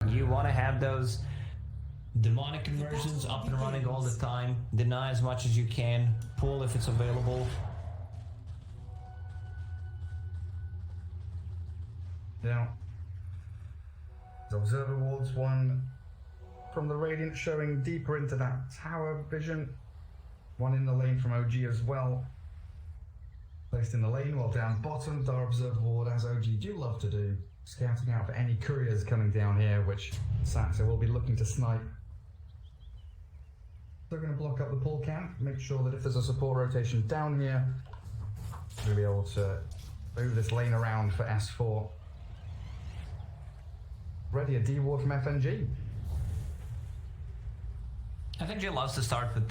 You want to have those demonic conversions up and running all the time, deny as much as you can, pull if it's available. Now, the observer wards one from the Radiant showing deeper into that tower vision. One in the lane from OG as well. Placed in the lane while down bottom, our observer ward, as OG do love to do, scouting out for any couriers coming down here, which Saxa will be looking to snipe. They're going to block up the pull camp, make sure that if there's a support rotation down here, we'll be able to move this lane around for S4. Ready, a D ward from FNG. FNG loves to start with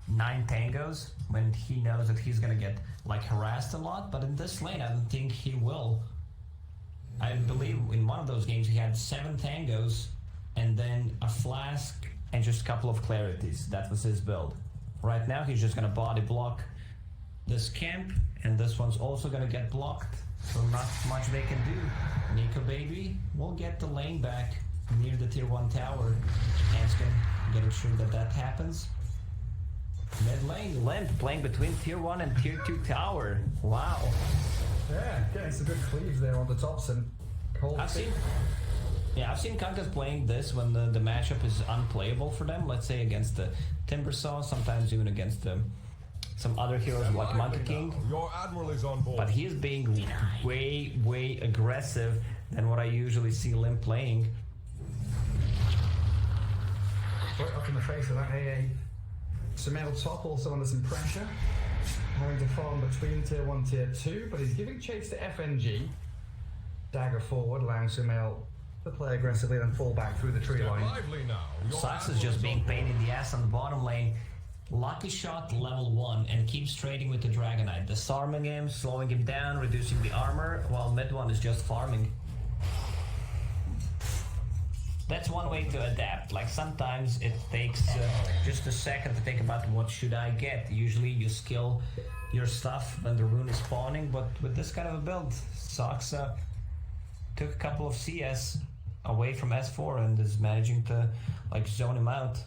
9 tangos when he knows that he's gonna get like harassed a lot, but in this lane I don't think he will. I believe in one of those games he had 7 tangos and then a flask and just a couple of clarities. That was his build. Right now he's just gonna body block this camp, and this one's also gonna get blocked, so not much they can do. Nico Baby will get the lane back near the tier 1 tower. Anskin getting sure that that happens. Mid lane, Limp playing between tier 1 and tier 2 tower. Wow. Yeah, getting some good cleaves there on the tops and cold. I've seen Kankas playing this when the matchup is unplayable for them. Let's say against the Timbersaw, sometimes even against some other heroes like Monkey King. Your admiral is on board. But he is being way aggressive than what I usually see Limp playing. Right up in the face of that AA. Sumail top also under some pressure, having to farm between tier 1 tier 2, but he's giving chase to FNG. Dagger forward, allowing Sumail to play aggressively and fall back through the tree line. Sax is just being pain in the ass on the bottom lane. Lucky shot level 1 and keeps trading with the Dragonite. Disarming him, slowing him down, reducing the armor, while mid one is just farming. That's one way to adapt. Like sometimes it takes just a second to think about what should I get. Usually you skill your stuff when the rune is spawning, but with this kind of a build, Sax took a couple of CS away from S4 and is managing to like zone him out.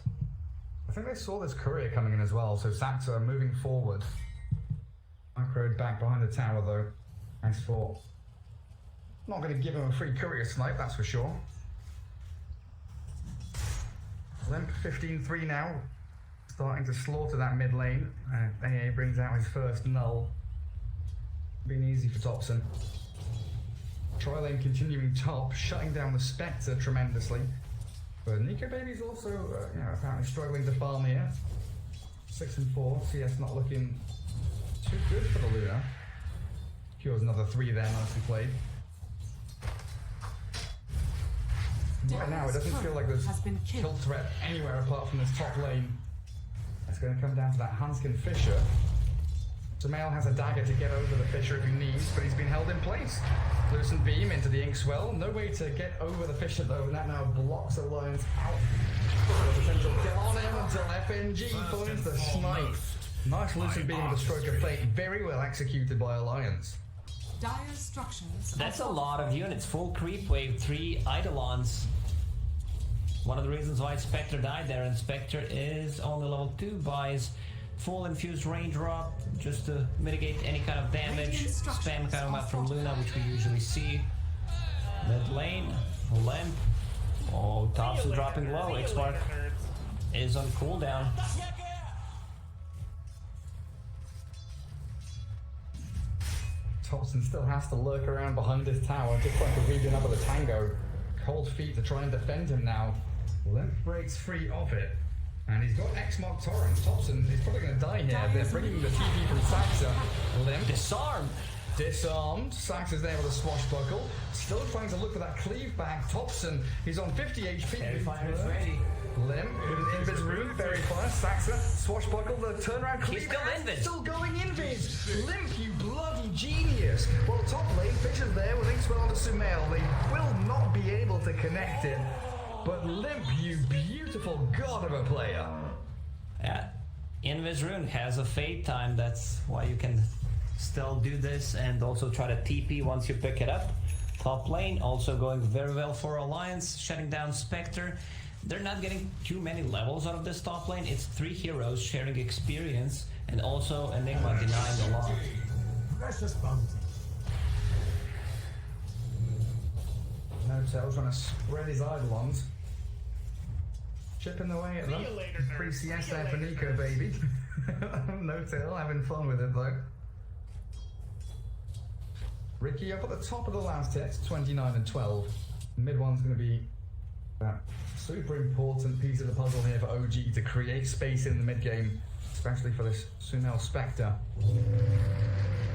I think they saw this courier coming in as well, so Saxa moving forward. Microed back behind the tower though. S4. Not going to give him a free courier snipe, that's for sure. Limp 15-3 now, starting to slaughter that mid lane. AA brings out his first null. Being easy for Topson. Tri-lane continuing top, shutting down the Spectre tremendously. But Nico Baby's also apparently struggling to farm here. 6 and 4, CS not looking too good for the Luna. Cures another 3 there, nicely played. Right now, it doesn't feel like there's kill threat anywhere apart from this top lane. It's going to come down to that Hanskin Fissure. Sumail has a dagger to get over the Fissure if he needs, but he's been held in place. Lucent Beam into the Inkswell. No way to get over the Fissure though, and that now blocks Alliance out. The potential kill on him until FNG finds the snipe. Nice Lucent Beam with a stroke of fate. Very well executed by Alliance. Dire structures. That's a lot of units. Full creep wave, 3 Eidolons. One of the reasons why Spectre died there, and Spectre is only level 2, buys full infused raindrop just to mitigate any kind of damage. Spam coming out from Luna, which we usually see. Mid lane, Limp. Oh, Tops is dropping low. X-Spark is on cooldown. Topson still has to lurk around behind his tower, just trying to regen up with a tango. Cold feet to try and defend him now. Limp breaks free of it. And he's got X-Mark Torrent. Topson is probably going to die here. They're bringing the TP from Saxa. Limp. Disarmed. Disarmed. Sax is there with a swashbuckle. Still trying to look for that cleave back. Topson, he's on 50 HP. Terrifier is ready. Limp with an invis rune, very fast. Saxa, swashbuckle, the turnaround cleave. He's still invis. Still going invis. Limp, you bloody genius. Well, top lane, Fisher's there with Inkswell onto Sumail. They will not be able to connect it. But Limp, you beautiful god of a player. Yeah. Invis rune has a fade time, that's why you can still do this and also try to TP once you pick it up. Top lane also going very well for Alliance, shutting down Spectre. They're not getting too many levels out of this top lane. It's 3 heroes sharing experience and also Enigma denying a lot. Precious bounty. No-Tail trying to spread his Eidolons. Chipping away at them. Free CS there for Nico, baby. No-Tail having fun with it though. Ricky up at the top of the last hit, 29 and 12. Mid one's going to be that super important piece of the puzzle here for OG to create space in the mid game, especially for this Sumail Spectre.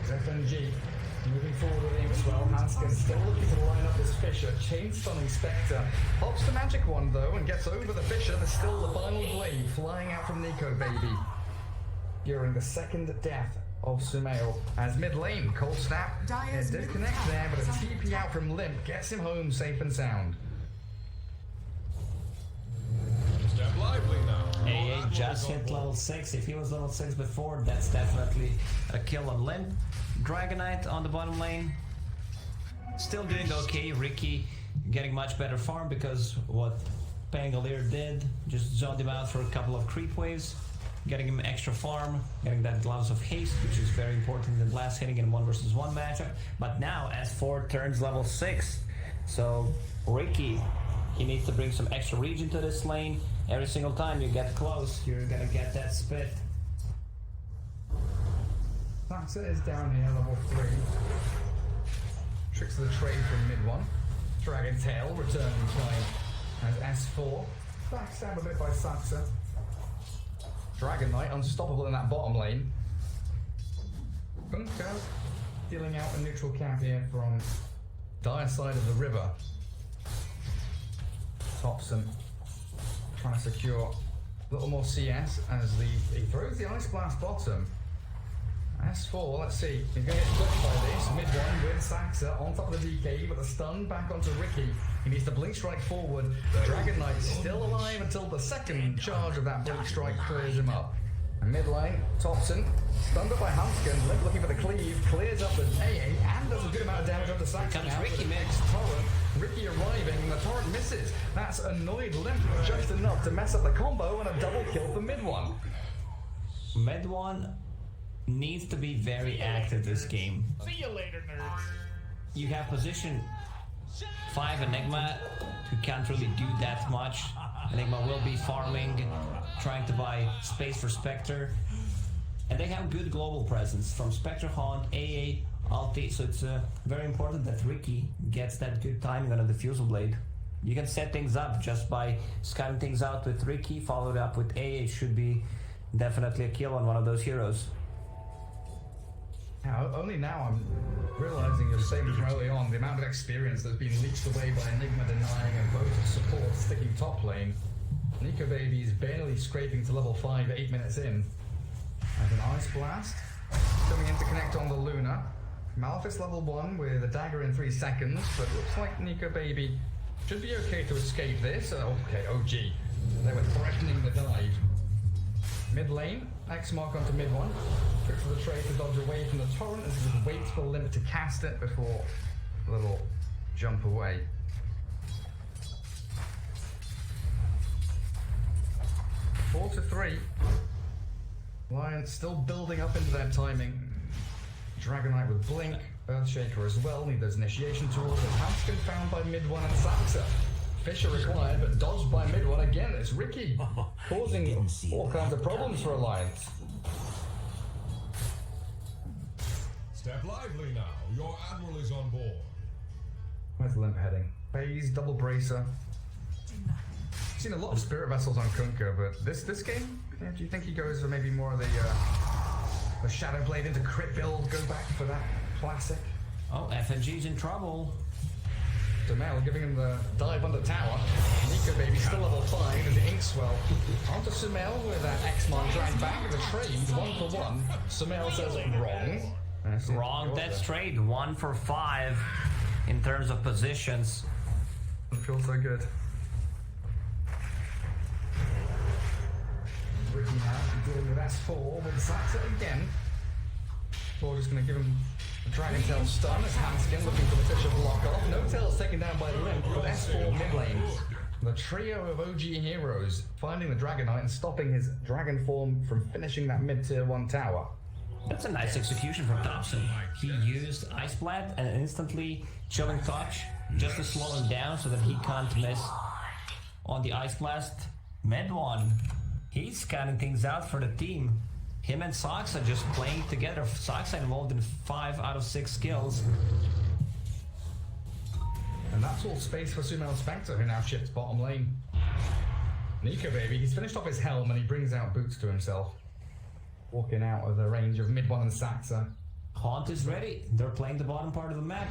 FNG moving forward with Inkswell. Hanskin still looking to line up this Fissure. Chain stunning Spectre. Pops the magic one though and gets over the Fissure. There's still the final blade flying out from Nico, baby. During the second death of Sumail. As mid lane, Cold Snap disconnects there, but a TP out from Limp gets him home safe and sound. Step lively now. AA just hit level 6. If he was level 6 before, that's definitely a kill on Limp. Dragonite on the bottom lane. Still doing okay. Ricky getting much better farm because what Pangolier did, just zoned him out for a couple of creep waves. Getting him extra farm, getting that Gloves of Haste, which is very important in blast hitting in 1 versus 1 matchup. But now S4 turns level 6. So Ricky, he needs to bring some extra regen to this lane. Every single time you get close, you're gonna get that spit. Saxa is down here, level 3. Tricks of the trade from mid 1. Dragon Tail returning by as S4. Backstab a bit by Saxa. Dragon Knight unstoppable in that bottom lane. Bunker dealing out a neutral cap here from dire side of the river. Thompson trying to secure a little more CS as he throws the Ice Blast bottom. S4, let's see, he's going to get touched by this. Mid one with Saxa on top of the DK, but the stun back onto Ricky. He needs to Blink Strike forward. Dragon Knight still alive until the second charge of that Blink Strike clears him up. And mid lane, Thompson, stunned up by Hanskin, Limp looking for the cleave, clears up the AA, and does a good amount of damage onto Saxa. Comes now Ricky, with the man. next torrent. Ricky arriving, and the torrent misses. That's annoyed Limp just enough to mess up the combo, and a double kill for mid one. Mid 1 needs to be very active this game. See you later, nerds. You have position 5 Enigma, who can't really do that much. Enigma will be farming, trying to buy space for Spectre. And they have good global presence from Spectre Haunt, AA, Ulti, so it's very important that Ricky gets that good timing on a Diffusal Blade. You can set things up just by scouting things out with Ricky, followed up with AA. It should be definitely a kill on one of those heroes. Now, only now I'm realizing you're saying from early on the amount of experience that's been leached away by Enigma denying and both support sticking top lane. Nico Baby is barely scraping to level 5 8 minutes in. As an Ice Blast coming in to connect on the Luna. Malphite level 1 with a dagger in 3 seconds, but looks like Nico Baby should be okay to escape this. Okay, OG. They were threatening the dive. Mid lane, X mark onto mid 1. Tricks of the trade to dodge away from the torrent as he waits for Limp to cast it before a little jump away. Four to 3. Lions still building up into their timing. Dragonite with Blink, Earthshaker as well, need those initiation tools. And Hanskin found by mid 1 and Saxa. Fissure required, but dodged by mid 1 again. It's Ricky, causing all kinds of problems for Alliance. Step lively now. Your admiral is on board. Where's Limp heading? Phase, double bracer. I've seen a lot of Spirit Vessels on Kunkka, but this game, yeah, do you think he goes for maybe more of the Shadow Blade into crit build, go back for that classic? Oh, FNG's in trouble. Sumail giving him the dive under tower. Nico Baby still level 5 as the Inkswell. Onto Sumail with that X-Mark dragged back as a trade, 1 for 1. Sumail says wrong. Wrong, that's trade. 1 for 5 in terms of positions. Doesn't feel so good. Ricky now dealing with S4 with Saxa again. We're just going to give him a Dragon Tail stun as Hanskin looking for the Fisher block off. No Tail's taken down by Limp, but S4 mid lane. The trio of OG heroes finding the Dragonite and stopping his dragon form from finishing that mid-tier 1 tower. That's a nice execution from Thompson. He used Ice Blast and instantly Chilling Touch just to slow him down so that he can't miss on the Ice Blast. Mid one, he's counting things out for the team. Him and Saksa just playing together. Saksa involved in 5 out of 6 kills. And that's all space for Sumail Spectre, who now shifts bottom lane. Nico, baby, he's finished off his helm and he brings out boots to himself. Walking out of the range of mid one and Saksa. Haunt is ready. They're playing the bottom part of the map.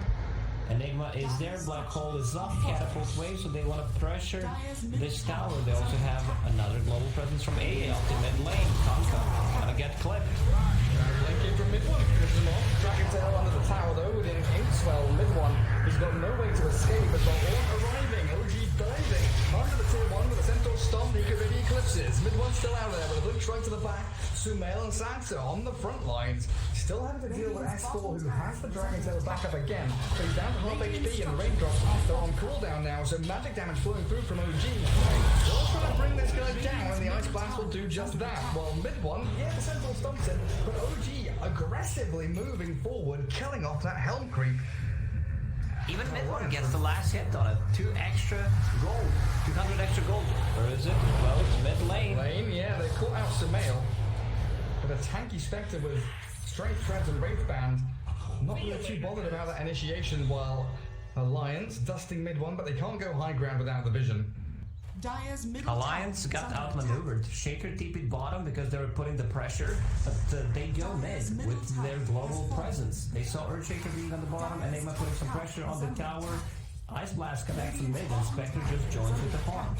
Enigma is there, Black Hole is up, Catapult wave, so they want to pressure this tower. They also have another global presence from AA up in mid lane. Kanka gonna get clipped. Link in from mid one, finishes him off. Dragon Tail under the tower though, within Inkswell, mid one. He's got no way to escape as Valorn arriving. OG diving under the tier 1 with a Centaur stomp. He could be eclipses. Mid one still out there with a blink strike to the back. Sumail and Saksa on the front lines. Still having to deal with S4 who has the Dragon Tail back up again. So he's down to half HP and raindrops. They're on cooldown now, so magic damage flowing through from OG. Still trying to bring this guy down, and the Ice Blast will do just that. While mid one, yeah, the Sentinel stumps him, but OG aggressively moving forward, killing off that Helm creep. Even mid one gets the last hit on it. 2 extra gold. 200 extra gold. Where is it? Well, it's mid lane. Yeah, they caught out Sumail. But a tanky Spectre with Strength, Threads, and Wraith Band. Not really too bothered about that initiation, while Alliance dusting mid one, but they can't go high ground without the vision. Dire's middle Alliance tower got is under outmaneuvered. Shaker TP'd bottom because they were putting the pressure, but they go mid with their global presence. They saw Earthshaker being on the bottom, and they might put some pressure on the tower. Ice Blast connects from mid, and Spectre just joins with the farm.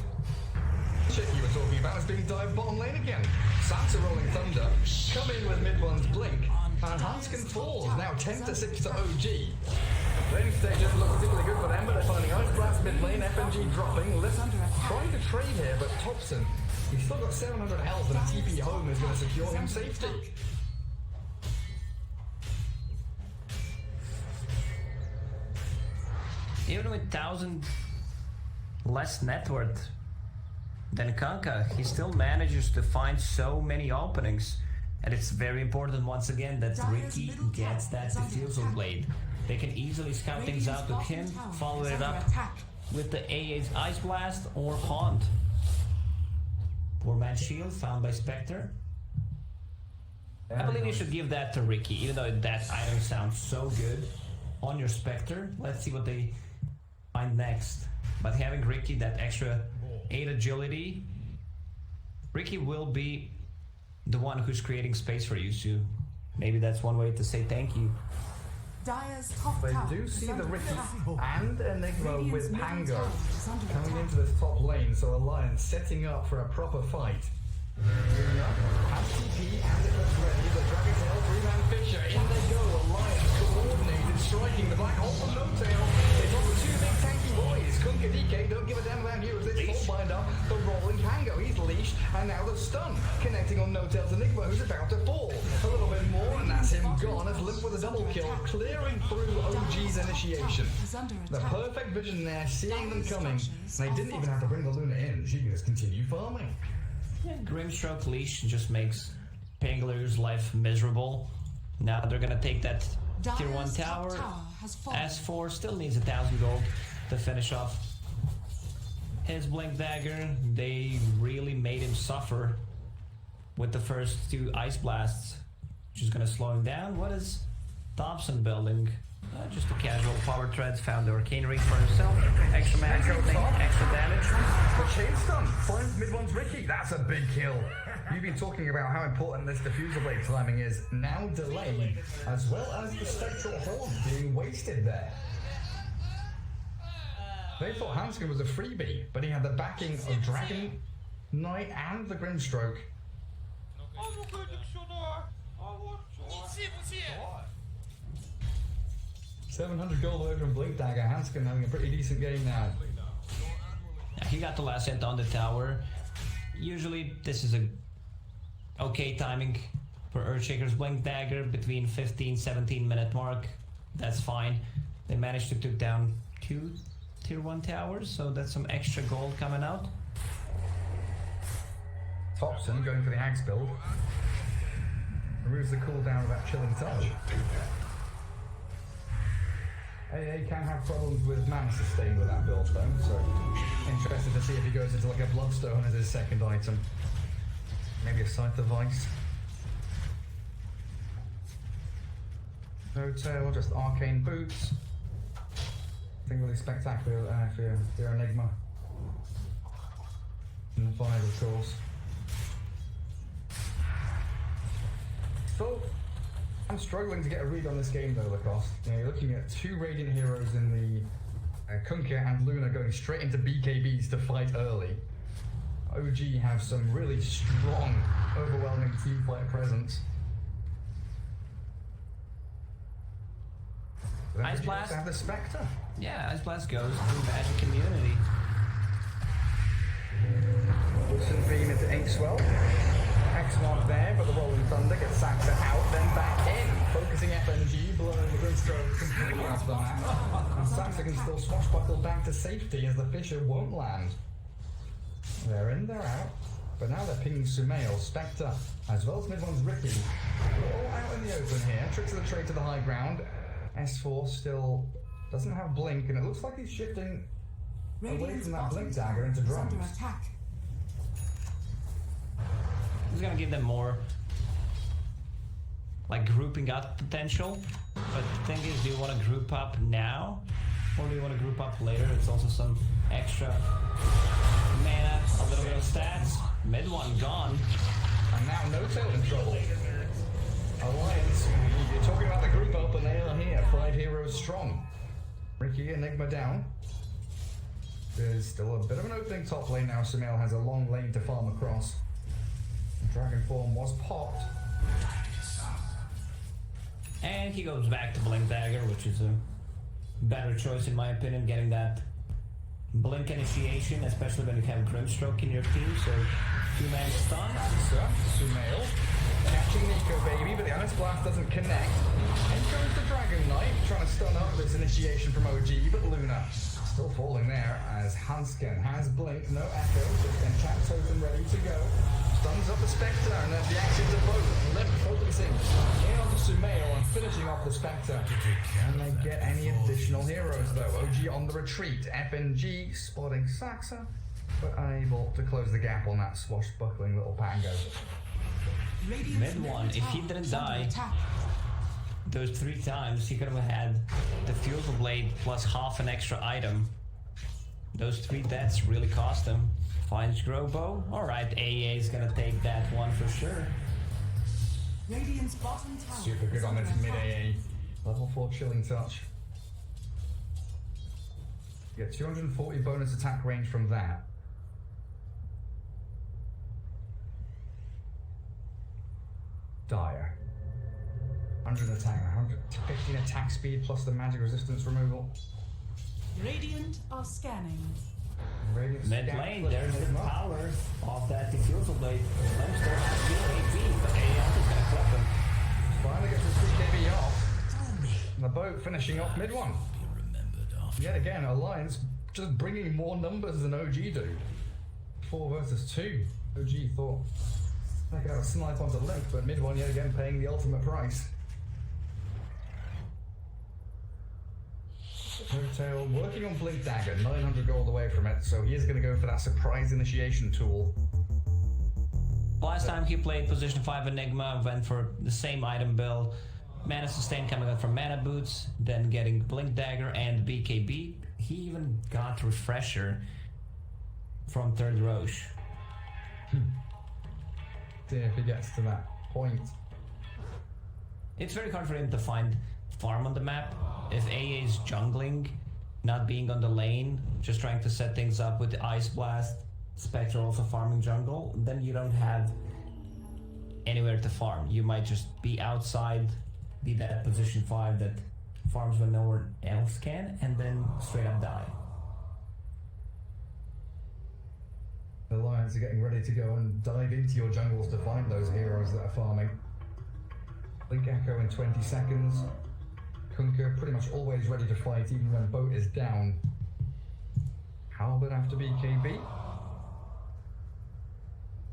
Shit you were talking about is being dived bottom lane again. Sansa rolling thunder, come in with mid one's blink, and Hanskin falls, now 10-6 to OG. Laning stage doesn't look particularly good for them, but they're finding Ice Blast mid lane, FNG dropping, Listen trying to trade here, but Thompson, he's still got 700 health and a TP home is going to secure him safety. Even with 1,000 less net worth than Kanka, he still manages to find so many openings. And it's very important once again that Ricky gets that Diffusal Blade. They can easily scout things out with him, follow it up with the AA's Ice Blast or Haunt. Poor man's shield found by Spectre. I believe you should give that to Ricky, even though that item sounds so good on your Spectre. Let's see what they find next. But having Ricky that extra 8 agility, Ricky will be the one who's creating space for you, so maybe that's one way to say thank you. Dire's top They tower do see is the under Ricky attack. and Enigma Radiant's with middle Pango tower is under coming attack. into this top lane, so Alliance setting up for a proper fight. Luna has TP and it looks ready. The Dragon Tail, 3-man Fisher, in they go. Alliance coordinated, striking the Black Hole from No Tail. They got the 2 big tanky boys. Kunka DK don't give a damn about you as they full bind up the rolling Pango. He's leashed, and now the stun connecting on No Tail's Enigma, who's about to fall. A little bit more, and that's him gone as Limp with a double kill, clearing through OG's initiation. Is under The attack. perfect vision there, seeing them coming. And they didn't even have to bring the Luna in. She can just continue farming. Yeah, Grimstroke Leash just makes Pangolur's life miserable. Now they're gonna take that tier 1 Dire's top tower. tower has fallen. S4 still needs 1,000 gold to finish off his Blink Dagger. They really made him suffer with the first 2 Ice Blasts, which is gonna slow him down. What is Thompson building? Just a casual power thread, found the Arcane Ring for himself. Extra mana coating, extra damage. The chain stun finds mid one's Ricky. That's a big kill. You've been talking about how important this diffuser blade timing is. Now delayed, as well as the Spectral Horn being wasted there. They thought Hanskin was a freebie, but he had the backing of Dragon Knight and the Grimstroke. 700 gold away from Blink Dagger. Hanskin having a pretty decent game now. Yeah, he got the last hit on the tower. Usually this is a okay timing for Earthshaker's Blink Dagger between 15-17 minute mark. That's fine. They managed to took down 2 tier 1 towers, so that's some extra gold coming out. Thompson going for the Axe build. Removes the cooldown of that Chilling Touch. AA can have problems with mana sustain with that build though, so interested to see if he goes into like a Bloodstone as his second item. Maybe a Scythe of Ice. No tail, just Arcane Boots. Nothing really spectacular for your Enigma. And the 5 of course. So, I'm struggling to get a read on this game though, Lacoste. You know, you're looking at 2 Radiant heroes in the Kunkka and Luna going straight into BKBs to fight early. OG have some really strong, overwhelming team fight presence. Ice Blast. Have the Spectre. Yeah, Ice Blast goes through Magic Community. Wilson Beam into Inkswell. X-Mark there, but the Rolling Thunder gets Saxa out, then back in. Focusing FNG, blowing the Grimstroke completely off the map. And Saxa can still swashbuckle back to safety as the Fissure won't land. They're in, they're out. But now they're pinging Sumail, Spectre, as well as Mid-One's Ricky. All out in the open here. Tricks of the trade to the high ground. S4 still doesn't have Blink, and it looks like he's shifting away from that Blink dagger into drums. He's gonna give them more like grouping up potential, but the thing is, do you want to group up now or do you want to group up later? It's also some extra mana, a little bit of stats. Mid one gone, and now No Tail in trouble. Alliance, you're talking about the group up, and they are here, 5 heroes strong. Ricky, Enigma down. There's still a bit of an opening top lane now. Sumail has a long lane to farm across. Dragon Form was popped. and he goes back to Blink Dagger, which is a better choice in my opinion, getting that Blink initiation, especially when you have Grimstroke in your team, so 2-man stun. Sumail catching Nico baby, but the Ice Blast doesn't connect. In goes the Dragon Knight, trying to stun up this initiation from OG, but Luna still falling there as Hanskin has Blink, no Echo, just Enchant Totem ready to go. Stuns up the Spectre, and then the actions of both. Limp focusing in on the Sumail and finishing off the Spectre. Can they get any additional heroes though? OG on the retreat, FNG spotting Saxa, but unable to close the gap on that swashbuckling little Pango. Mid one, if he didn't die those 3 times, he could have had the Fusel Blade plus half an extra item. Those 3 deaths really cost him. Finds Grobo. Alright, AA is gonna take that one for sure. Radiant's bottom tower. Super good on this mid AA. Level 4 Chilling Touch. You get 240 bonus attack range from that. Dire. 100 attack, 115 attack speed plus the magic resistance removal. Radiant are scanning. Mid lane, there's the power of that Diffusal Blade. Lem still has heal AP, but AF is gonna clip him. Finally gets his 3 KB off. And the boat finishing off mid one. Yet again, Alliance just bringing more numbers than OG do. 4 versus 2. OG thought they could have a snipe onto Link, but mid one yet again paying the ultimate price. Tail working on Blink Dagger, 900 gold away from it, so he is going to go for that surprise initiation tool. Last time he played position 5 Enigma, went for the same item build. Mana sustain coming out from Mana Boots, then getting Blink Dagger and BKB. He even got Refresher from 3rd Roche. See if he gets to that point. It's very hard for him to find farm on the map. If AA is jungling, not being on the lane, just trying to set things up with the Ice Blast, Spectre also farming jungle, then you don't have anywhere to farm. You might just be outside, be that position 5 that farms when no one else can, and then straight up die. The Lions are getting ready to go and dive into your jungles to find those heroes that are farming. Blink Echo in 20 seconds. Kunkka pretty much always ready to fight even when boat is down. Halberd after BKB.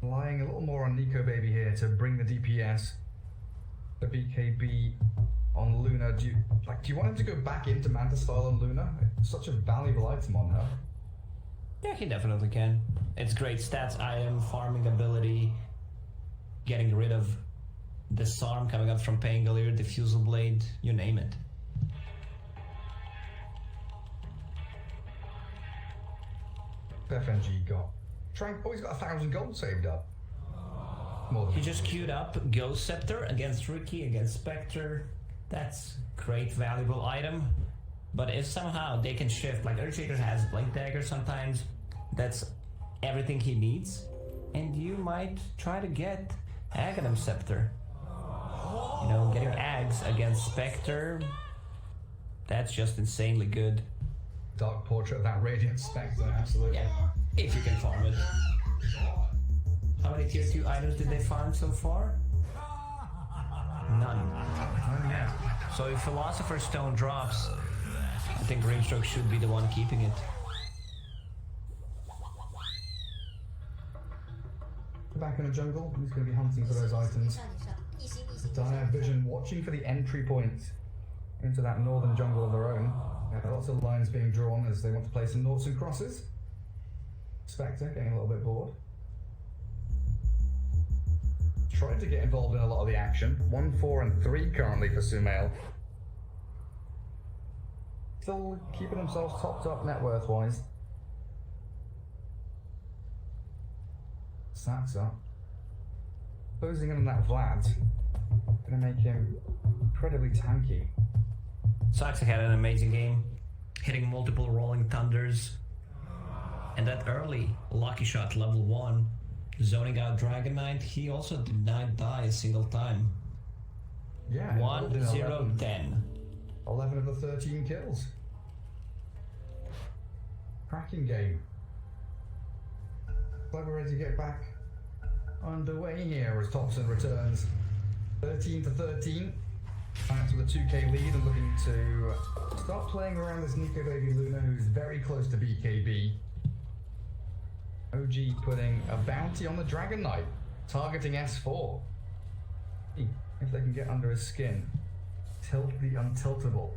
Relying a little more on Nico Baby here to bring the DPS. The BKB on Luna. Do you want him to go back into Manta Style on Luna? It's such a valuable item on her. Yeah, he definitely can. It's great stats item, farming ability, getting rid of Disarm coming up from Pangolier, Diffusal Blade, you name it. FNG got... Oh, he's got 1,000 gold saved up. More than He just queued up Ghost Scepter against Riki, against Spectre. That's great valuable item. But if somehow they can shift, like Earthshaker has Blink Dagger sometimes, that's everything he needs. And you might try to get Aghanim Scepter. You know, getting Ags against Spectre, that's just insanely good. Dark Portrait of that Radiant Spectre, absolutely. Yeah, if you can farm it. How many tier 2 items did they farm so far? None. Yeah. So if Philosopher's Stone drops, I think Grimstroke should be the one keeping it. Back in the jungle, he's going to be hunting for those items. Dire Vision watching for the entry point into that northern jungle of their own. Yeah, lots of lines being drawn as they want to play some noughts and crosses. Spectre getting a little bit bored. Trying to get involved in a lot of the action. 1, 4, and 3 currently for Sumail. Still keeping themselves topped up net worth wise. Saxa closing in on that Vlad, gonna make him incredibly tanky. Saxa had an amazing game, hitting multiple Rolling Thunders, and that early Lucky Shot level 1, zoning out Dragon Knight. He also did not die a single time. Yeah, 1, 0, 10. 11 of the 13 kills. Cracking game. Glad we're ready to get back underway here as Thompson returns. 13 to 13. Back to the 2k lead and looking to start playing around this Nico Baby Luna, who's very close to BKB. OG putting a bounty on the Dragon Knight, targeting S4. If they can get under his skin. Tilt the untiltable.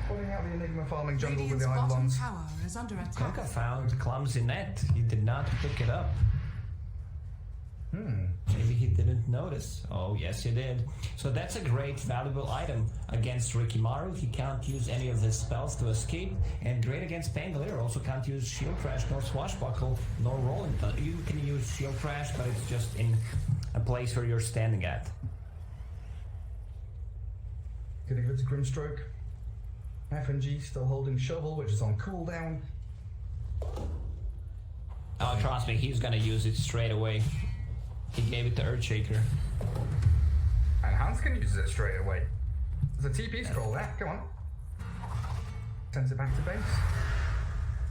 Putting out the Enigma farming jungle with the Eidolons. Tower is under attack. Kunkka found Clumsy Net. He did not pick it up. Maybe he didn't notice. Oh, yes, he did. So that's a great, valuable item against Rikimaru. He can't use any of his spells to escape. And great against Pangolier. Also can't use Shield Crash, nor Swashbuckle, nor Rolling Thunder. You can use Shield Crash, but it's just in a place where you're standing at. Gonna give it to Grimstroke. FNG still holding Shovel, which is on cooldown. Oh, trust me, he's gonna use it straight away. He gave it to Earthshaker. And Hans can use it straight away. There's a TP scroll there, come on. Sends it back to base.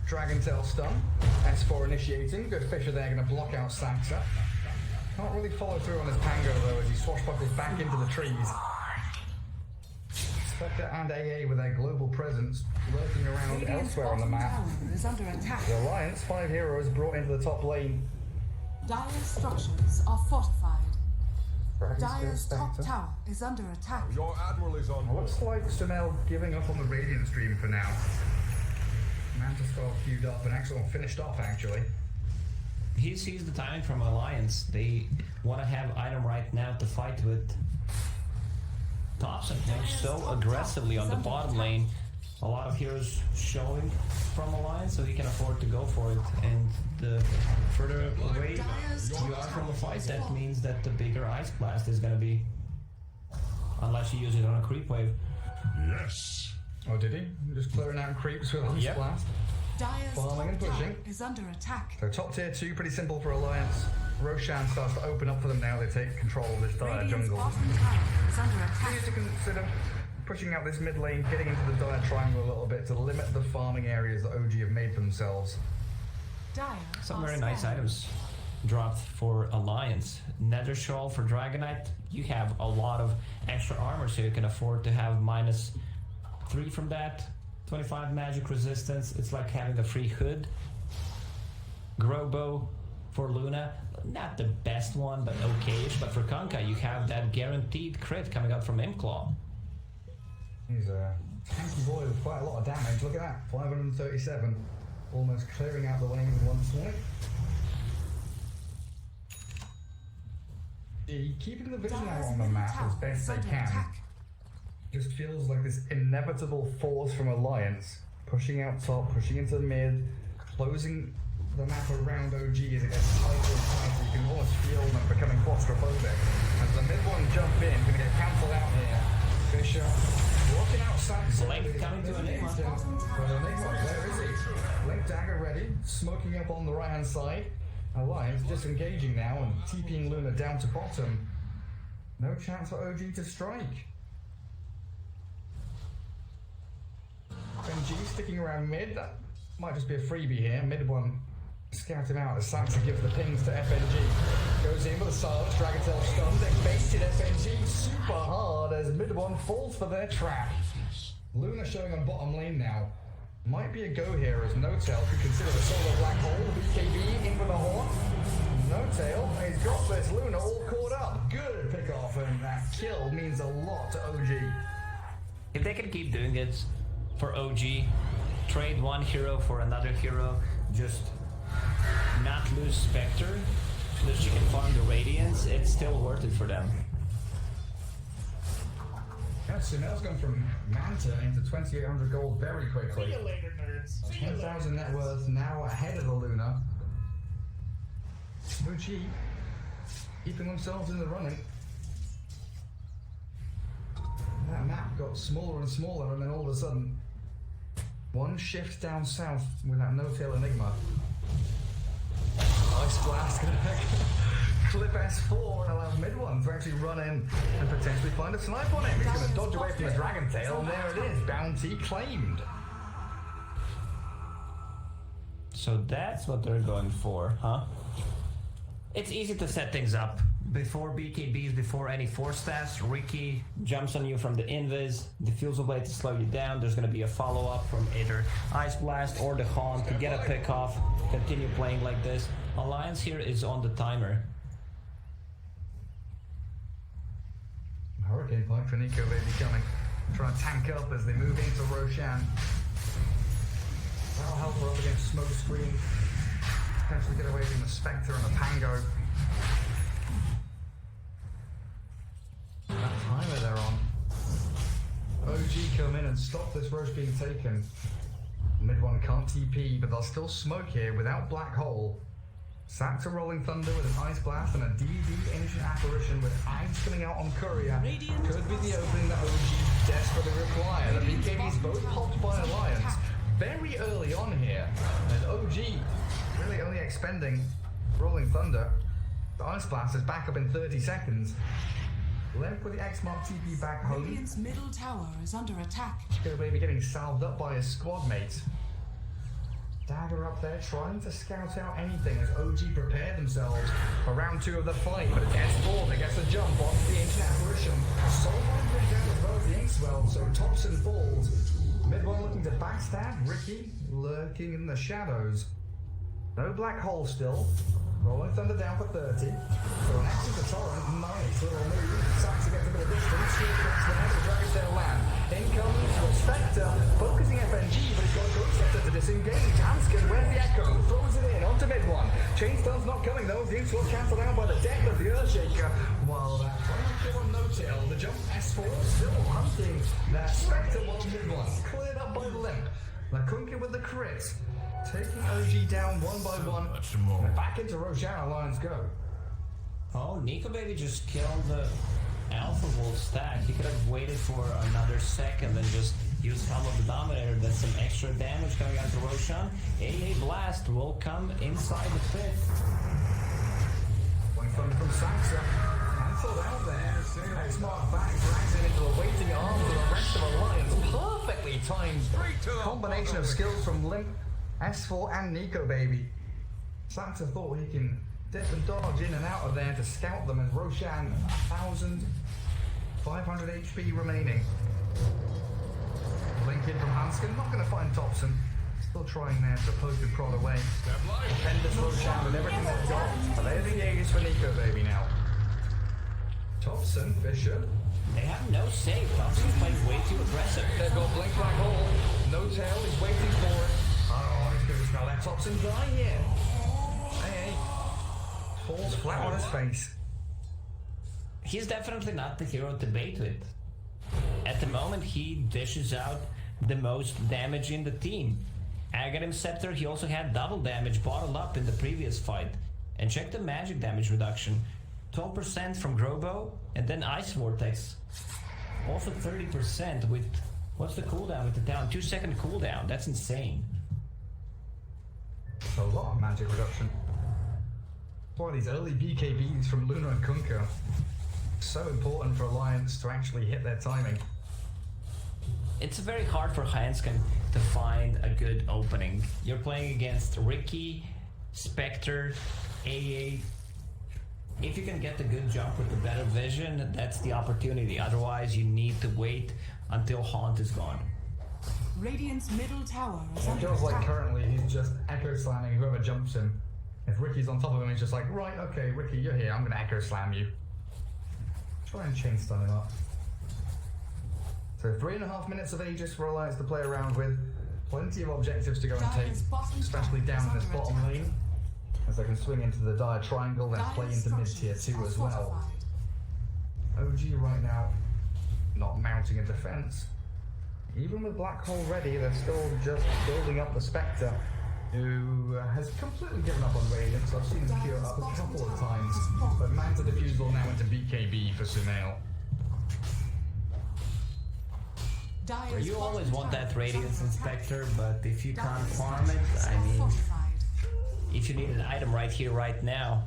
Dragon Tail stun. S4 initiating. Good Fisher there, gonna block out Saxa. Can't really follow through on his Pango though as he swashbuckles back into the trees. Spectre and AA with their global presence lurking around elsewhere on the map. Tower is under attack. The Alliance, 5 heroes brought into the top lane. Dire structures are fortified. Dragon's Dire's top tower is under attack. Your admiral is on board. Looks like Sumail giving up on the Radiant stream for now. Manta Skull queued up and Axel finished off actually. He sees the timing from Alliance. They want to have item right now to fight with. Thompson plays so aggressively on the bottom lane. A lot of heroes showing from Alliance, so he can afford to go for it. And the further away you are from a fight, that means that the bigger Ice Blast is going to be. Unless you use it on a creep wave. Yes. Oh, did he? Just clearing out creeps with Ice Yep. Blast. Dire's Farming and top pushing. tower is under attack. So top tier 2, pretty simple for Alliance. Roshan starts to open up for them now. They take control of this dire Radiant's jungle. bottom tower is under attack. Need to consider pushing out this mid lane, getting into the dire triangle a little bit to limit the farming areas that OG have made for themselves. Dire Some are very nice scanning. items. dropped for Alliance. Nether Shawl for Dragonite, you have a lot of extra armor, so you can afford to have -3 from that. 25 magic resistance, it's like having a free hood. Growbow for Luna, not the best one, but okay-ish. But for Kunkka, you have that guaranteed crit coming out from Imclaw. He's a tanky boy with quite a lot of damage. Look at that, 537. Almost clearing out the lane with one swipe. Keeping the vision out on the map as best they can. Just feels like this inevitable force from Alliance, pushing out top, pushing into mid, closing the map around OG as it gets tighter and tighter. You can almost feel them becoming claustrophobic. As the mid one jump in, gonna get cancelled out here. Fisher walking out Saxon. Blink coming to Enigma. Where is he? Blink dagger ready, smoking up on the right hand side. Alliance disengaging now and TPing Luna down to bottom. No chance for OG to strike. FNG sticking around mid. That might just be a freebie here. Mid one scout him out as Saxa gives the pings to FNG. Goes in with a silence, Dragontail stunned, they baited FNG super hard as mid one falls for their trap. Luna showing on bottom lane now. Might be a go here as No-Tail could consider the solo black hole. BKB in with a horn. No-Tail, he's got this. Luna all caught up. Good pick off, and that kill means a lot to OG. If they can keep doing it for OG, trade one hero for another hero, just not lose Spectre, so that she can farm the Radiance, it's still worth it for them. Yeah, Sunel's gone from Manta into 2,800 gold very quickly. See you later, nerds. 10,000 net worth now ahead of the Luna. OG keeping themselves in the running. That map got smaller and smaller, and then all of a sudden, one shift down south with that No-Tail Enigma. Ice Blast gonna clip S4 and allow mid one to actually run in and potentially find a snipe on him. He's gonna dodge away from the Dragontail, and there it is, bounty claimed. So that's what they're going for, huh? It's easy to set things up. Before BKBs, before any force stats, Riki jumps on you from the invis, diffuse away to slow you down. There's going to be a follow-up from either Ice Blast or the Haunt to get a pick off, continue playing like this. Alliance here is on the timer. Hurricane Point for Nico Baby coming. Trying to tank up as they move into Roshan. That'll help her up against Smoke Screen. Potentially get away from the Spectre and the Pango. That timer they're on. OG come in and stop this Roche being taken. Mid one can't TP, but they'll still smoke here without Black Hole. Saxon Rolling Thunder with an Ice Blast and a DD Ancient Apparition with Ags coming out on Courier. Could be the opening that OG desperately require. The BKB's both popped by Alliance very early on here. And OG really only expending Rolling Thunder. The Ice Blast is back up in 30 seconds. Limp with the X-Mark TP back home. Radiant's middle tower is under attack. Chico Baby getting salved up by his squad mates. Dagger up there trying to scout out anything as OG prepare themselves for round 2 of the fight. But it's S4 that gets a jump on the Ancient Apparition. Solomon brings down as well as the Inkswell, so tops and falls. Mid one looking to backstab. Riki lurking in the shadows. No Black Hole still. Rolling Thunder down for 30. So an action to Torrent, nice little move. Saxa gets a bit of distance. Here comes the next Dragontail land. In comes Spectre, focusing FNG, but he's got a Ghost Scepter to disengage. Hanskin, where's the Echo? Throws it in onto mid one. Chainstorm's not coming though. The Inks was cancelled out by the death of the Earthshaker. While that final kill on No-Tail, the jump S4 still hunting that Spectre while mid one. Cleared up by Limp. Lakunka with the crit. Taking OG down one by one. And back into Roshan, Alliance go. Oh, Nico Baby just killed the Alpha Wolf stack. He could have waited for another second and just used Helm of the Dominator. That's some extra damage coming out to Roshan. AA Blast will come inside the pit. Point from Saxa. Cancelled out there. X-Mark back, drags it into the waiting arms of the rest of Alliance. Perfectly timed combination of skills from Limp, S4 and Nico Baby. Saxa thought he can dip and dodge in and out of there to scout them, and Roshan 1,500 HP remaining. Blink in from Hanskin, not going to find Thompson. Still trying there to poke and prod away. Defenders Roshan with everything they've got. But there's the Aegis for Nico Baby now. Thompson, Fisher. They have no save. Thompson's playing way too aggressive. They've got Blink Black Hole. No tail, he's waiting for it. Oh, he's going to smell that Thompson die here. Hey. Falls flat on his face. He's definitely not the hero to bait with. At the moment, he dishes out the most damage in the team. Aghanim Scepter, he also had double damage bottled up in the previous fight. And check the magic damage reduction. 12% from Grobo, and then Ice Vortex. Also 30% with... What's the cooldown with the down? 2-second cooldown. That's insane. A lot of magic reduction. Boy, these early BKBs from Luna and Kunkka. So important for Alliance to actually hit their timing. It's very hard for Hanskin to find a good opening. You're playing against Riki, Spectre, AA. If you can get the good jump with the better vision, that's the opportunity. Otherwise, you need to wait until Haunt is gone. Radiant's middle tower is It under feels like attack. currently he's just echo slamming whoever jumps him. If Ricky's on top of him, he's just like, right, okay, Ricky, you're here, I'm gonna echo slam you. Try and chain stun him up. So 3.5 minutes of Aegis for Alliance to play around with. Plenty of objectives to go and take, Dire's bottom especially tower down is in this under bottom attack. lane. As they can swing into the dire triangle, then play Dire's into mid-tier structures 2 are as well. fortified. OG right now, not mounting a defense. Even with Black Hole ready, they're still just building up the Spectre, who has completely given up on Radiance. I've seen him queue up a couple of times, but Manta Diffusal now into BKB for Sunail. Dire's You bottom always want tower that is Radiance under attack. Inspector, but if you can't Dire's farm it, structures I are mean, fortified. if you need an item right here, right now,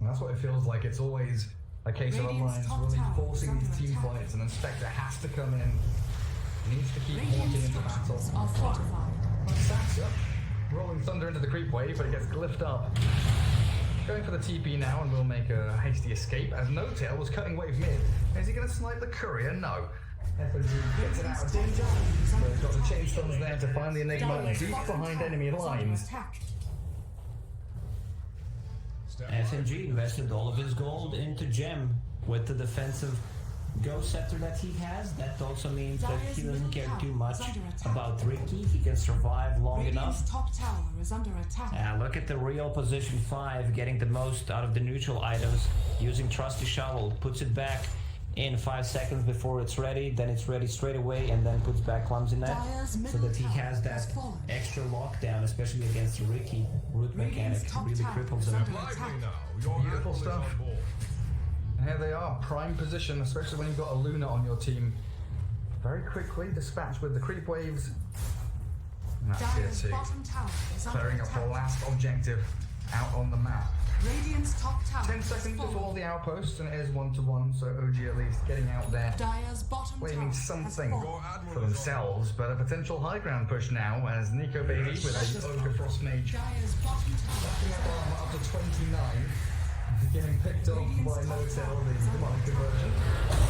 And that's what it feels like. It's always a case of Radiant's Alliance top really tower forcing is these under team attack. fights, and then Spectre has to come in. Needs to keep walking Radiant's into battle. structures are fortified. Satya rolling thunder into the creep wave, but it gets glyphed up. Going for the TP now, and we'll make a hasty escape as No Tail was cutting wave mid. Is he going to snipe the courier? No. FNG gets it out of danger. So he's got the chain stuns there to find the Enigma Dire's deep bottom behind tower enemy is under lines. attack. FNG invested all of his gold into Gem with the defensive Ghost Scepter that he has. That also means that he doesn't care too much about Ricky. He can survive long enough. Radiant's top tower is under attack. Look at the real position 5, getting the most out of the neutral items, using Trusty Shovel, puts it back in 5 seconds before it's ready, then it's ready straight away, and then puts back Clumsy Net, Dire's so middle that he has tower that has fallen. extra lockdown, especially against Ricky. Root Radiant's mechanic top really tower cripples is him. under Lively attack. now. Your Beautiful admiral is stuff. on board. And here they are, prime position, especially when you've got a Luna on your team. Very quickly dispatched with the creep waves. And that's Dire's tier 2. bottom tower is under Clearing up the attack. last objective out on the map. Radiant's top tower 10 has seconds fallen. before the outpost, and it is 1-1, so OG at least getting out there, Dire's bottom tower claiming has something fallen. Your admiral for is on themselves, but a potential high ground push now as Nico Baby with the Ogre Frost Mage Dire's bottom tower backing is up under armor up attack. to 29, getting picked up by No Tail, the demonic conversion.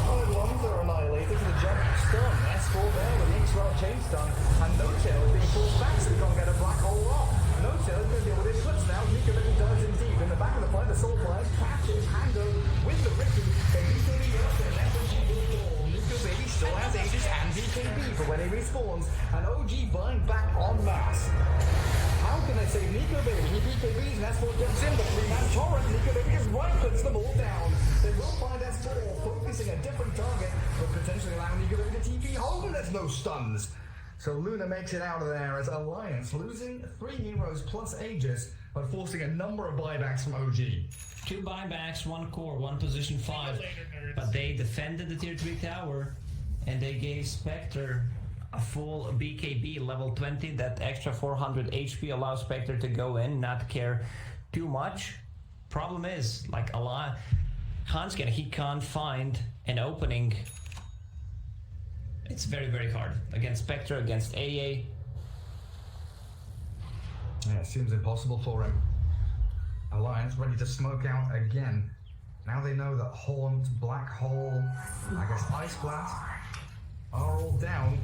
Solid ones are annihilated to the jump stun. S4 there with the X-Roll chain stun, and No Tail is being forced back so we can't get a black hole rock. No Tail is going to deal with his flips now. Nico Baby dives in deep in the back of the fight. The Soul Flyers catches Hando with the Ricky. They BKB up and FNG will fall. Nico Baby still has Aegis and BKB for when he respawns, and OG buying back en masse. How can they save Nico Baby? He BKBs and S4 jumps in, the 3-man torrent. Nico Baby is right, puts them all down. They will find S4 focusing a different target, but potentially allowing Nico Baby to TP home. There's no stuns. So Luna makes it out of there as Alliance losing 3 heroes plus Aegis, but forcing a number of buybacks from OG. 2 buybacks, 1 core, 1 position 5. But they defended the tier 3 tower, and they gave Spectre a full BKB level 20. That extra 400 HP allows Spectre to go in, not care too much. Problem is, like Hanskin, he can't find an opening. It's very, very hard against Spectre, against AA. Yeah, it seems impossible for him. Alliance ready to smoke out again. Now they know that Haunt, Black Hole, I guess Ice Blast are all down.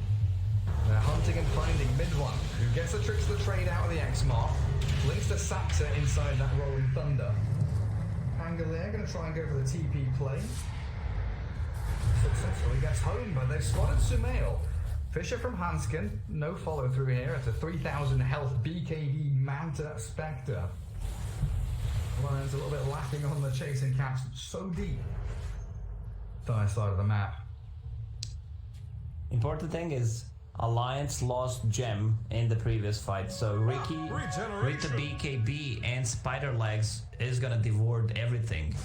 They're hunting and finding mid-one, who gets the tricks of the trade out of the X-Mark, links to Saxa inside that Rolling Thunder. Pangolier going to try and go for the TP play. Successfully gets home, but they've spotted Sumail. Fisher from Hanskin, no follow through here. It's a 3,000 health BKB Manta Spectre. Lions a little bit lacking on the chasing caps, so deep. Dire side of the map. Important thing is Alliance lost Gem in the previous fight, so Ricky with the BKB and Spider Legs is gonna devour everything.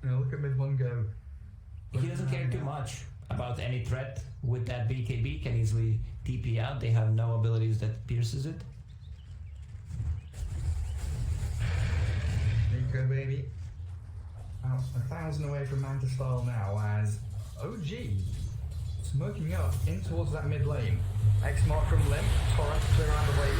Now look at mid-one go. He doesn't care too much about any threat with that BKB, can easily TP out. They have no abilities that pierces it. Nico baby. About 1,000 away from Manta Style now as OG smoking up in towards that mid lane. X-Mark from Limp, Torrent clear out the way.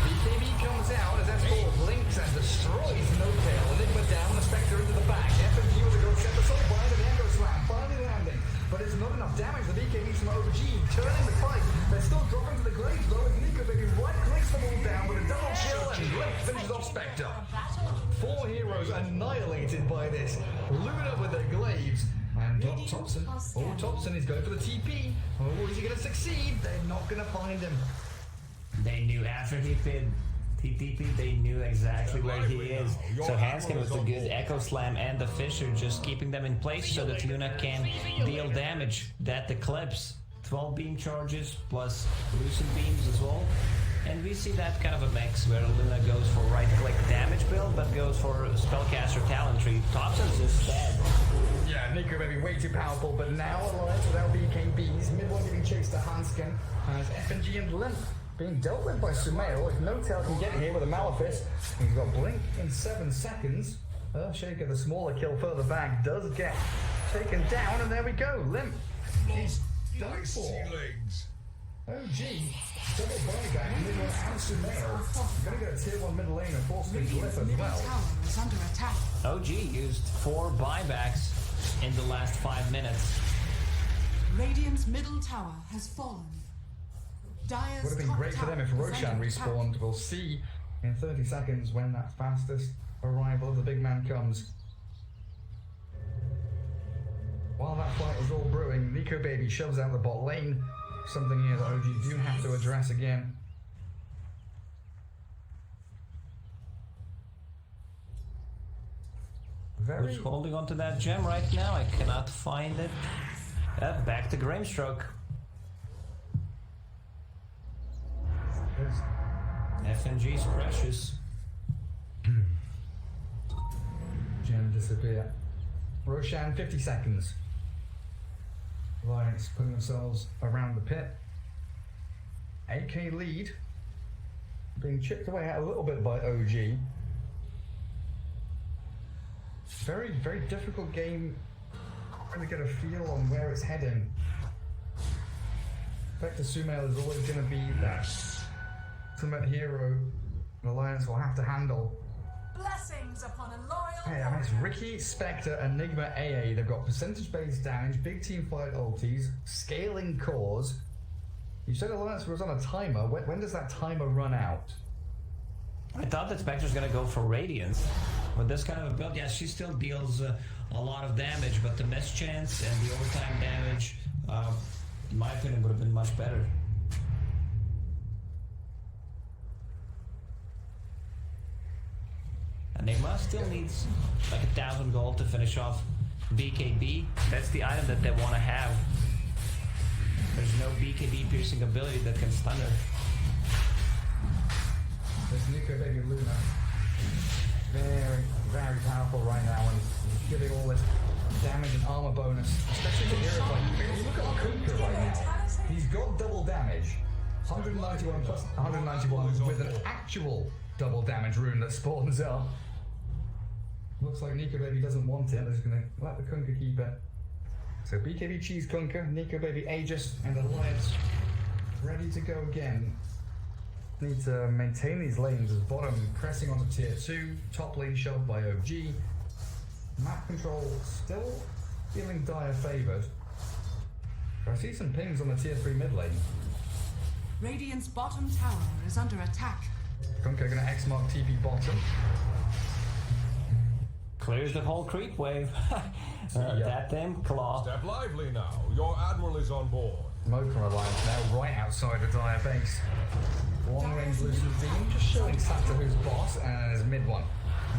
BKB comes out as S4 blinks and destroys No-Tail. Enigma down, the Spectre into the back. FNG with a good set, the soul bind and the Echo Slam finally landing. But it's not enough damage. The BKB's from OG turning the fight. They're still dropping to the glaives though as Nico baby right clicks them all down with a double kill and Limp finishes off Spectre. 4 heroes annihilated by this. Luna with their glaives. And Thompson. Oh, Thompson is going for the TP. Oh, is he going to succeed? They're not going to find him. They knew after he pinned TTP, they knew exactly where he is. So Hanskin with the good Echo Slam and the Fisher just keeping them in place so that Luna can deal damage. That Eclipse, 12 beam charges plus Lucent beams as well. And we see that kind of a mix where Luna goes for right-click damage build, but goes for Spellcaster Talent Tree. Thompson's just dead. Yeah, Nico may be way too powerful, but now Alliance without BKBs. Mid-one getting chased to Hanskin as FNG and Limp being dealt with by Sumail. If No-Tail can get here with a Malefice, he's got Blink in 7 seconds. Earthshaker, the smaller kill further back, does get taken down, and there we go. Limp is done for. OG, double buyback, mid-one and Sumail. Gonna get a tier 1 middle lane and force him to lift as well. Tower is under attack. OG used 4 buybacks in the last 5 minutes. Radiant's middle tower has fallen. Dire's Would have been top great for them if tower is Roshan under attack. respawned. We'll see in 30 seconds when that fastest arrival of the big man comes. While that fight is all brewing, Nico baby shoves out the bot lane. Something here that OG do have to address again. Who's holding onto that gem right now? I cannot find it. Back to Grimstroke. FNG's precious. Gem disappear. Roshan, 50 seconds. Alliance putting themselves around the pit. AK lead. Being chipped away out a little bit by OG. Very, very difficult game. Trying to get a feel on where it's heading. Vector Sumail is always going to be that ultimate hero the Alliance will have to handle. Blessings upon a loyal Hey, I mean, it's Ricky, Spectre, Enigma, AA. They've got percentage-based damage, big team fight ultis, scaling cores. You said Alliance was on a timer. When does that timer run out? I thought that Spectre's gonna go for Radiance. With this kind of a build, yeah, she still deals a lot of damage, but the miss chance and the overtime damage, in my opinion, would have been much better. Enigma still needs like 1,000 gold to finish off BKB. That's the item that they want to have. There's no BKB piercing ability that can stun her. There's Nico baby Luna. Very, very powerful right now and giving all this damage and armor bonus, especially to heroes like you look at Kunkka right now. He's got double damage. 191 plus 191 with an actual double damage rune that spawns up. Looks like Nico baby doesn't want it. They're just gonna let the Kunkka keep it. So BKB cheese Kunkka, Nico baby Aegis, and Alliance ready to go again. need to maintain these lanes as bottom pressing onto tier 2, top lane shoved by OG. Map control still feeling dire favoured. I see some pings on the tier 3 mid lane. Radiant's bottom tower is under attack. Kunkka gonna X-mark TP bottom. Clears the whole creep wave. That them claw. Step lively now. Your admiral is on board. Mocha Alliance now right outside the dire base. Long range Lucian's Demon just showing Santa who's boss and his mid one.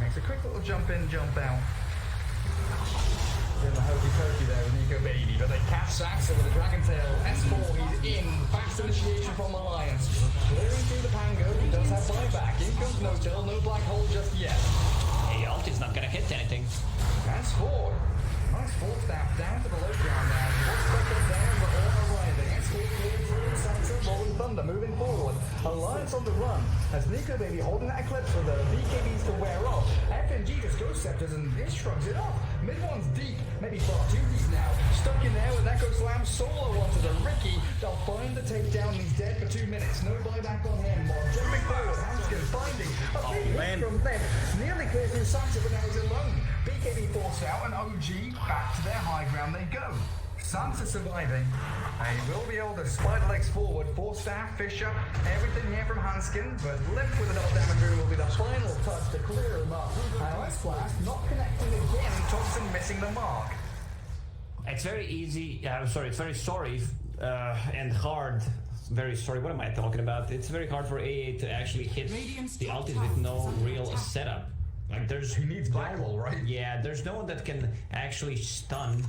Makes a quick little jump in, jump out. In the hokey pokey there with Nico Baby, but they catch Saxa with a Dragon Tail. S4, he's in. Fast initiation from Alliance. Clearing through the Pango, he does have buyback. In comes No Tail, no black hole just yet. Hey, ulti's not gonna hit anything. S4. Nice full staff down to the low ground now. What's second down, but all arriving. S4 clearing through. Saxa, Rolling Thunder moving forward. Alliance on the run. As Nico Baby holding that Eclipse for the BKBs to wear off. FNG just Ghost Scepters and this shrugs it off. Mid one's deep, maybe far too deep now. Stuck in there with Echo Slam. Solo onto the Ricky. They'll find the takedown. He's dead for 2 minutes. No buyback on him. While jumping forward, Hanskin finding a big hit from left. Nearly clear through Saxa, but now he's alone. BKB forced out and OG back to their high ground they go. Sansa surviving. He will be able to spider legs forward. 4 staff, Fisher, everything here from Hanskin, but limp with a double damage room will be the final touch to clear him up. Ice Blast not connecting again. Thompson missing the mark. It's very easy. Sorry, it's very sorry and hard. Very sorry. What am I talking about? It's very hard for AA to actually hit the ultis with no real setup. Like He needs Black Hole, right? Yeah, there's no one that can actually stun.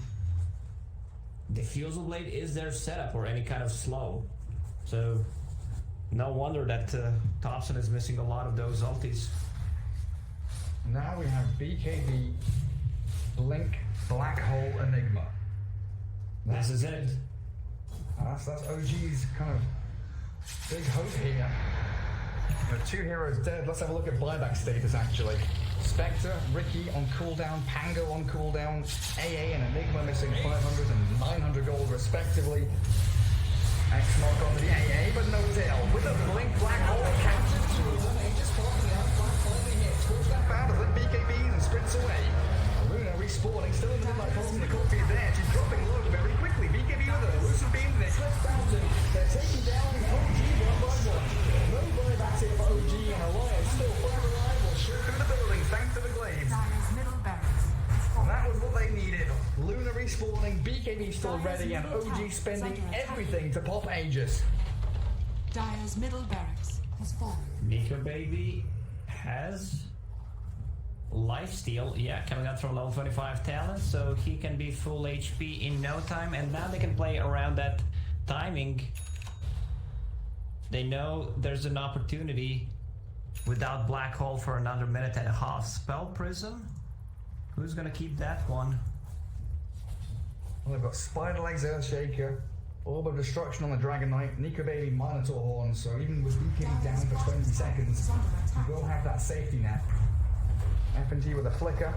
Diffusal Blade is their setup or any kind of slow. So no wonder that Thompson is missing a lot of those ultis. Now we have BKB, Blink, Black Hole, Enigma. This is it. That's OG's kind of big hope here. With 2 heroes dead, let's have a look at buyback status actually. Spectre, Ricky on cooldown, Pango on cooldown, AA and Enigma missing 500 and 900 gold respectively. X-Mark on the AA, but No Tail. With a Blink Black Hole captured 2 of them, Aegis popping out, Black finally hits, pulls that out of the BKBs and sprints away. Luna respawning, still in the midnight pulse from the coffee there. She's dropping low very quickly. BKB with a Lucent Beam and Eclipse bouncing. They're taking down OG one by one. No buybacks here for OG and Alliance still far alive. Will shoot through the building thanks to the Glaives. Dire's middle barracks. And that was what they needed. Luna respawning, BKB still ready, and OG spending everything to pop Aegis. Dire's middle barracks has fallen. Nico Baby has lifesteal, coming out from level 25 talent, so he can be full HP in no time, and now they can play around that timing. They know there's an opportunity without Black Hole for another minute and a half. Spell Prism? Who's gonna keep that one? Well, they've got Spider Legs, Earthshaker, Orb of Destruction on the Dragon Knight, Nico Baby, Minotaur Horn, so even with BKB down for 20 seconds, you will have that safety net. FNG with a flicker,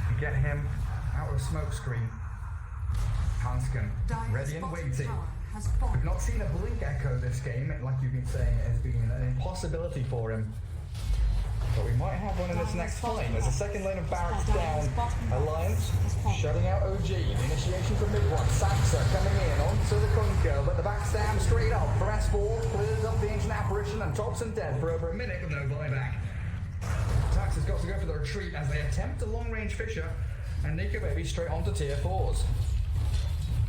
and get him out of smoke screen. Hanskin, ready and waiting. We've not seen a Blink Echo this game, like you've been saying, it has been an impossibility for him. But we might have one in this next fight. There's a second lane of barracks down. Alliance shutting out OG. Initiation from mid one. Saxa coming in onto the Kunkka, but the backstab straight up for S4. Clears up the Ancient Apparition and Thompson dead for over a minute with no buyback. Tax has got to go for the retreat as they attempt a long-range Fisher, and Nico Baby straight onto tier 4s.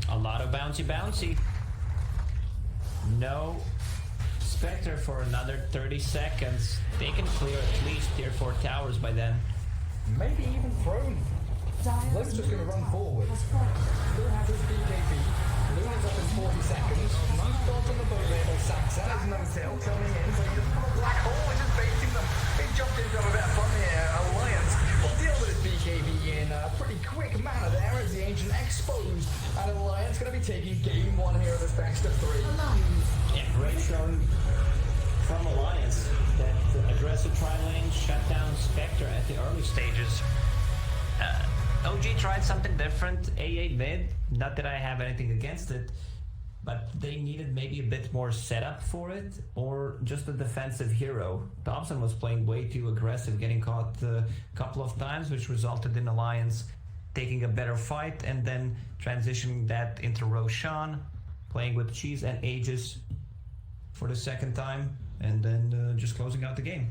A lot of bouncy. No Spectre for another 30 seconds. They can clear at least tier 4 towers by then. Maybe even Throne. Luna's just going to run forward. Still has his BKB. Luna's up in 40 seconds. Nice dodge on the boat there by Saxa. There's No Tail coming in, but he doesn't have a Black Hole. He's just baiting them. He jumped into a bit of fun here. Alliance will deal with his BKB in a pretty quick manner there as the Ancient exposed. And Alliance going to be taking game 1 here of this best of 3. Yeah, great showing from Alliance that aggressive tri-lane shut down Spectre at the early stages. OG tried something different, AA mid, not that I have anything against it, but they needed maybe a bit more setup for it, or just a defensive hero. Dobson was playing way too aggressive, getting caught a couple of times, which resulted in Alliance taking a better fight and then transitioning that into Roshan, playing with Cheese and Aegis for the second time, and then just closing out the game.